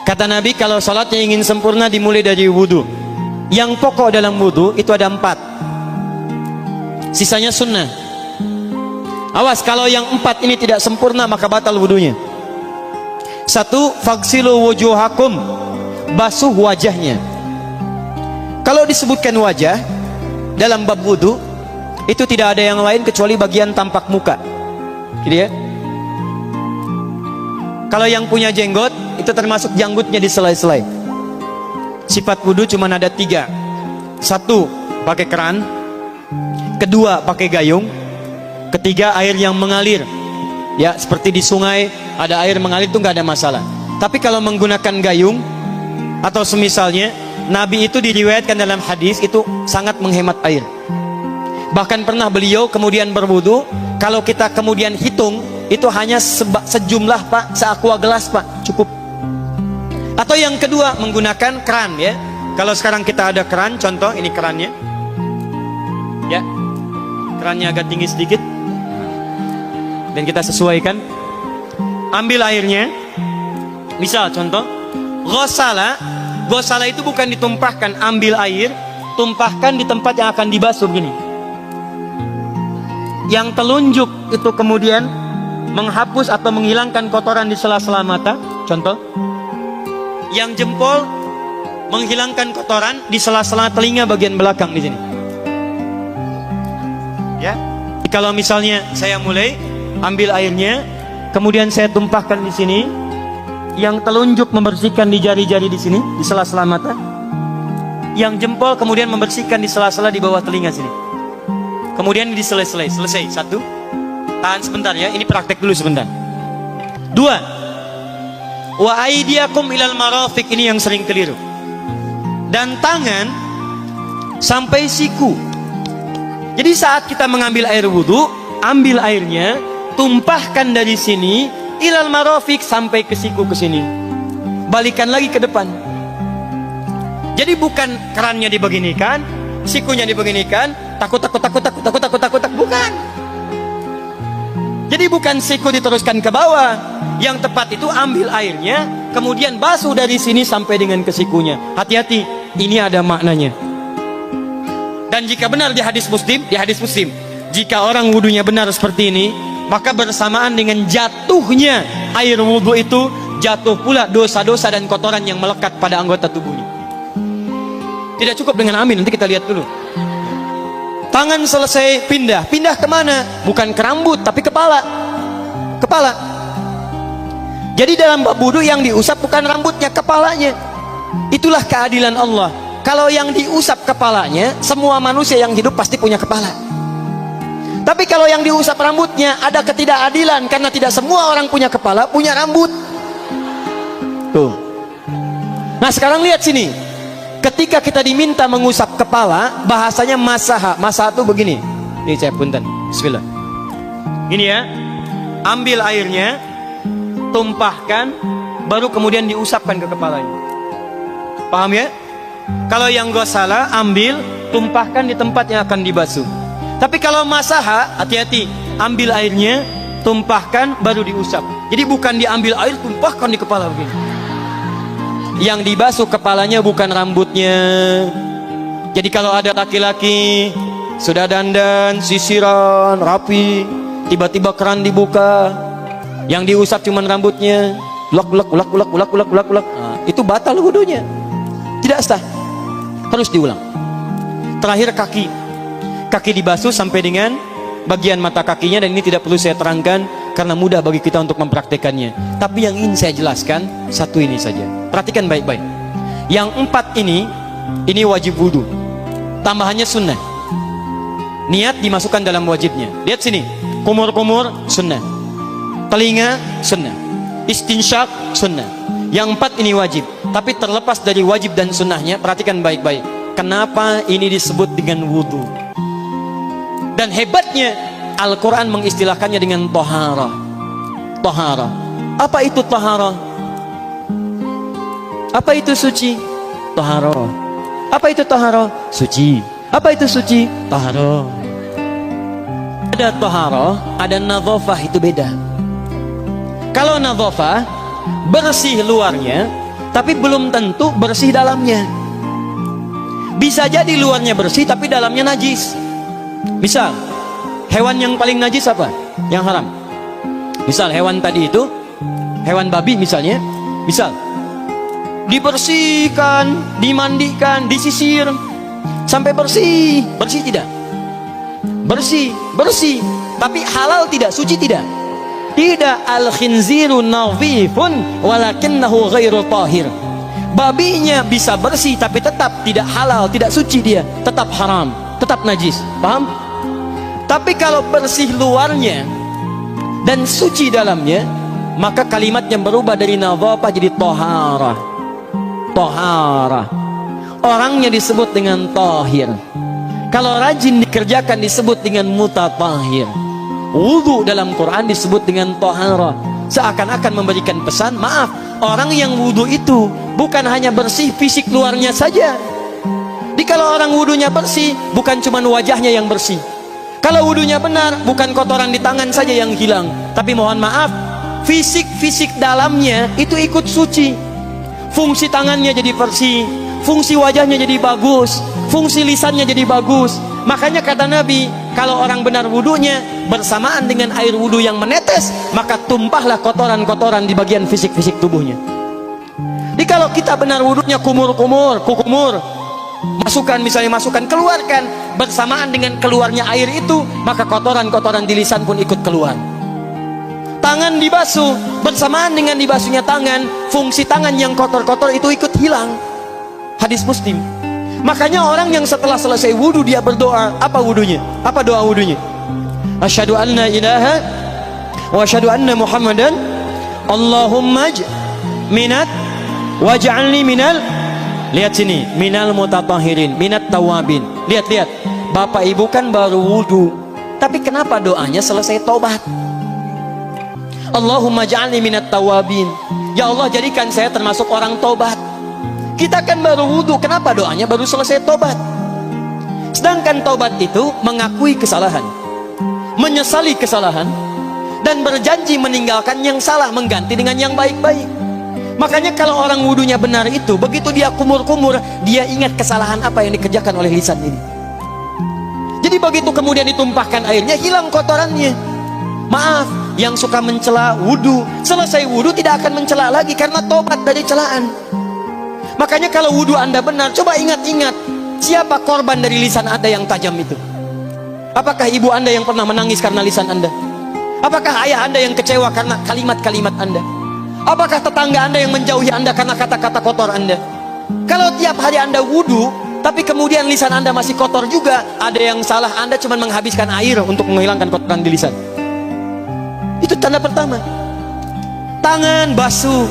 Kata Nabi, kalau sholatnya ingin sempurna dimulai dari wudhu. Yang pokok dalam wudhu itu ada 4, sisanya sunnah. Awas, kalau yang 4 ini tidak sempurna maka batal wudhunya. 1, faghsilu wujuhakum, basuh wajahnya. Kalau disebutkan wajah dalam bab wudhu, itu tidak ada yang lain kecuali bagian tampak muka, gitu ya. Kalau yang punya jenggot, itu termasuk janggutnya di selai-selai. Sifat wudhu cuma ada 3. 1, pakai keran. 2, pakai gayung. 3, air yang mengalir. Ya, seperti di sungai ada air mengalir, itu nggak ada masalah. Tapi kalau menggunakan gayung atau semisalnya, Nabi itu diriwayatkan dalam hadis itu sangat menghemat air. Bahkan pernah beliau kemudian berwudu, kalau kita kemudian hitung, itu hanya sejumlah Pak, seaqua gelas Pak, cukup. Atau yang kedua, menggunakan keran ya. Kalau sekarang kita ada keran, contoh ini kerannya. Ya. Kerannya agak tinggi sedikit. Dan kita sesuaikan. Ambil airnya. Misal contoh, ghosala. Ghosala itu bukan ditumpahkan, ambil air, tumpahkan di tempat yang akan dibasuh gini. Yang telunjuk itu kemudian menghapus atau menghilangkan kotoran di sela-sela mata, contoh. Yang jempol menghilangkan kotoran di sela-sela telinga bagian belakang di sini. Ya. Kalau misalnya saya mulai ambil airnya, kemudian saya tumpahkan di sini, yang telunjuk membersihkan di jari-jari di sini, di sela-sela mata. Yang jempol kemudian membersihkan di sela-sela di bawah telinga sini. Kemudian di selesai. 1. Tahan sebentar ya, ini praktek dulu sebentar. 2, wa aidiakum ilal marafiq, ini yang sering keliru. Dan tangan sampai siku. Jadi saat kita mengambil air wudhu, ambil airnya, tumpahkan dari sini ilal marafiq sampai ke siku, ke sini. Balikan lagi ke depan. Jadi bukan kerannya dibeginikan, sikunya dibeginikan, takut, bukan. Jadi bukan siku diteruskan ke bawah. Yang tepat itu ambil airnya, kemudian basuh dari sini sampai dengan ke sikunya. Hati-hati, ini ada maknanya. Dan jika benar di hadis Muslim, jika orang wudunya benar seperti ini, maka bersamaan dengan jatuhnya air wudu itu, jatuh pula dosa-dosa dan kotoran yang melekat pada anggota tubuhnya. Tidak cukup dengan amin, nanti kita lihat dulu. Tangan selesai, pindah kemana? Bukan ke rambut, tapi kepala. Jadi dalam bab wudu yang diusap bukan rambutnya, kepalanya. Itulah keadilan Allah. Kalau yang diusap kepalanya, semua manusia yang hidup pasti punya kepala. Tapi kalau yang diusap rambutnya, ada ketidakadilan, karena tidak semua orang punya kepala, punya rambut. Tuh. Nah sekarang lihat sini. Ketika kita diminta mengusap kepala, bahasanya masaha. Masaha itu begini. Ini saya punten. Bismillah. Ini ya. Ambil airnya, tumpahkan, baru kemudian diusapkan ke kepalanya. Paham ya? Kalau yang ghosala, ambil, tumpahkan di tempat yang akan dibasuh. Tapi kalau masaha, hati-hati. Ambil airnya, tumpahkan, baru diusap. Jadi bukan diambil air, tumpahkan di kepala begini. Yang dibasuh kepalanya bukan rambutnya. Jadi kalau ada laki-laki sudah dandan, sisiran, rapi, tiba-tiba keran dibuka, yang diusap cuma rambutnya, ulak. Nah, itu batal wudunya. Tidak sah. Harus diulang. Terakhir kaki dibasuh sampai dengan bagian mata kakinya, dan ini tidak perlu saya terangkan karena mudah bagi kita untuk mempraktekannya. Tapi yang ingin saya jelaskan satu ini saja. Perhatikan baik-baik. Yang 4 ini wajib wudu. Tambahannya sunnah. Niat dimasukkan dalam wajibnya. Lihat sini. Kumur-kumur sunnah. Telinga sunnah. Istinsyak sunnah. Yang 4 ini wajib. Tapi terlepas dari wajib dan sunnahnya, perhatikan baik-baik. Kenapa ini disebut dengan wudu? Dan hebatnya Al-Quran mengistilahkannya dengan toharah. Toharah. Apa itu toharah? Apa itu suci? Toharah. Apa itu toharah? Suci. Apa itu suci? Toharah. Ada toharah, ada nadhafah, itu beda. Kalau nadhafah, bersih luarnya, tapi belum tentu bersih dalamnya. Bisa jadi luarnya bersih tapi dalamnya najis. Misal, hewan yang paling najis apa? Yang haram. Misal hewan tadi itu, hewan babi misalnya, misal dibersihkan, dimandikan, disisir sampai bersih. Bersih tidak? Bersih, bersih. Tapi halal tidak? Suci tidak? Tidak. Al-khinziru nadhifun walakinnahu ghairu tahir. Babinya bisa bersih tapi tetap tidak halal, tidak suci dia, tetap haram, tetap najis. Paham? Tapi kalau bersih luarnya dan suci dalamnya, maka kalimatnya berubah dari nadhafah jadi taharah. Taharah. Orangnya disebut dengan tahir. Kalau rajin dikerjakan disebut dengan mutatahhir. Wudu dalam Quran disebut dengan taharah. Seakan-akan memberikan pesan, maaf, orang yang wudu itu bukan hanya bersih fisik luarnya saja. Jadi kalau orang wudunya bersih, bukan cuma wajahnya yang bersih. Kalau wudunya benar, bukan kotoran di tangan saja yang hilang, tapi mohon maaf, fisik dalamnya itu ikut suci. Fungsi tangannya jadi bersih, fungsi wajahnya jadi bagus, fungsi lisannya jadi bagus. Makanya kata Nabi, kalau orang benar wudunya bersamaan dengan air wudu yang menetes, maka tumpahlah kotoran-kotoran di bagian fisik-fisik tubuhnya. Jadi kalau kita benar wudunya kumur-kumur, kukumur, masukkan, misalnya masukkan, keluarkan, bersamaan dengan keluarnya air itu, maka kotoran-kotoran di lisan pun ikut keluar. Tangan dibasuh, bersamaan dengan dibasuhnya tangan, fungsi tangan yang kotor-kotor itu ikut hilang. Hadis Muslim. Makanya orang yang setelah selesai wudu dia berdoa, apa wudunya? Apa doa wudunya? Asyhadu anna ilaha wa asyhadu anna Muhammadan Allahumma minat waj'alni minal, lihat sini, minal mutatahhirin, minat tawabin. Lihat, Bapak Ibu kan baru wudu, tapi kenapa doanya selesai tobat? Allahumma ja'alni minat tawabin. Ya Allah, jadikan saya termasuk orang tobat. Kita kan baru wudu, kenapa doanya baru selesai tobat? Sedangkan tobat itu mengakui kesalahan, menyesali kesalahan, dan berjanji meninggalkan yang salah, mengganti dengan yang baik-baik. Makanya kalau orang wudunya benar itu, begitu dia kumur-kumur, dia ingat kesalahan apa yang dikerjakan oleh lisan ini. Jadi begitu kemudian ditumpahkan airnya, hilang kotorannya. Maaf, yang suka mencela wudu, selesai wudu tidak akan mencela lagi karena tobat dari celaan. Makanya kalau wudu Anda benar, coba ingat-ingat, siapa korban dari lisan Anda yang tajam itu? Apakah ibu Anda yang pernah menangis karena lisan Anda? Apakah ayah Anda yang kecewa karena kalimat-kalimat Anda? Apakah tetangga Anda yang menjauhi Anda karena kata-kata kotor Anda? Kalau tiap hari Anda wudu, tapi kemudian lisan Anda masih kotor juga, ada yang salah. Anda cuma menghabiskan air untuk menghilangkan kotoran di lisan. Itu tanda pertama. Tangan basuh.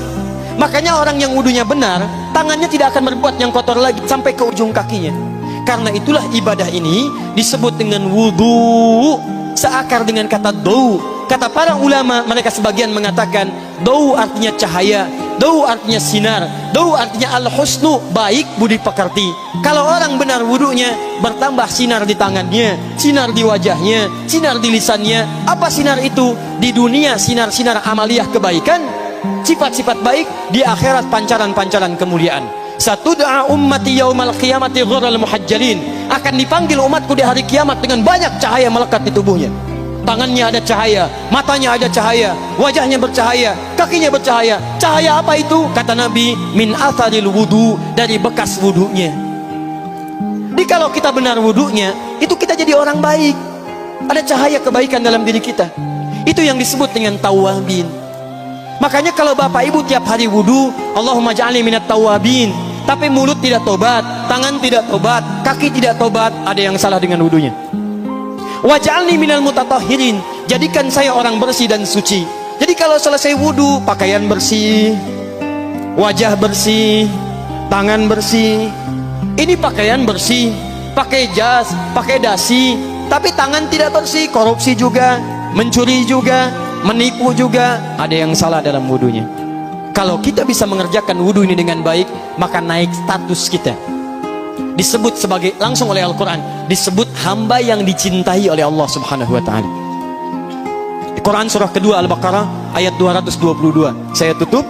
Makanya orang yang wudunya benar, tangannya tidak akan berbuat yang kotor lagi sampai ke ujung kakinya. Karena itulah ibadah ini disebut dengan wudu, seakar dengan kata dau. Kata para ulama, mereka sebagian mengatakan dau artinya cahaya, dau artinya sinar, dau artinya al-husnu, baik budi pekerti. Kalau orang benar wudunya, bertambah sinar di tangannya, sinar di wajahnya, sinar di lisannya. Apa sinar itu? Di dunia sinar-sinar amaliyah kebaikan, sifat-sifat baik, di akhirat pancaran-pancaran kemuliaan. Satud'a ummati yaumal qiyamati ghurral muhajjalin, akan dipanggil umatku di hari kiamat dengan banyak cahaya melekat di tubuhnya. Tangannya ada cahaya, matanya ada cahaya, wajahnya bercahaya, kakinya bercahaya. Cahaya apa itu? Kata Nabi, min atharil wudu, dari bekas wudunya. Jadi kalau kita benar wudunya, itu kita jadi orang baik. Ada cahaya kebaikan dalam diri kita. Itu yang disebut dengan tawabin. Makanya kalau bapak ibu tiap hari wudu, Allahumma ja'alni minat tawabin, tapi mulut tidak tobat, tangan tidak tobat, kaki tidak tobat, ada yang salah dengan wudunya. Waj'alni minal mutatahhirin, jadikan saya orang bersih dan suci. Jadi kalau selesai wudu, pakaian bersih, wajah bersih, tangan bersih. Ini pakaian bersih, pakai jas, pakai dasi, tapi tangan tidak bersih, korupsi juga, mencuri juga, menipu juga, ada yang salah dalam wudunya. Kalau kita bisa mengerjakan wudu ini dengan baik, maka naik status kita. Disebut sebagai, langsung oleh Al-Quran, disebut hamba yang dicintai oleh Allah Subhanahu wa ta'ala. Di Quran surah kedua Al-Baqarah ayat 222. Saya tutup.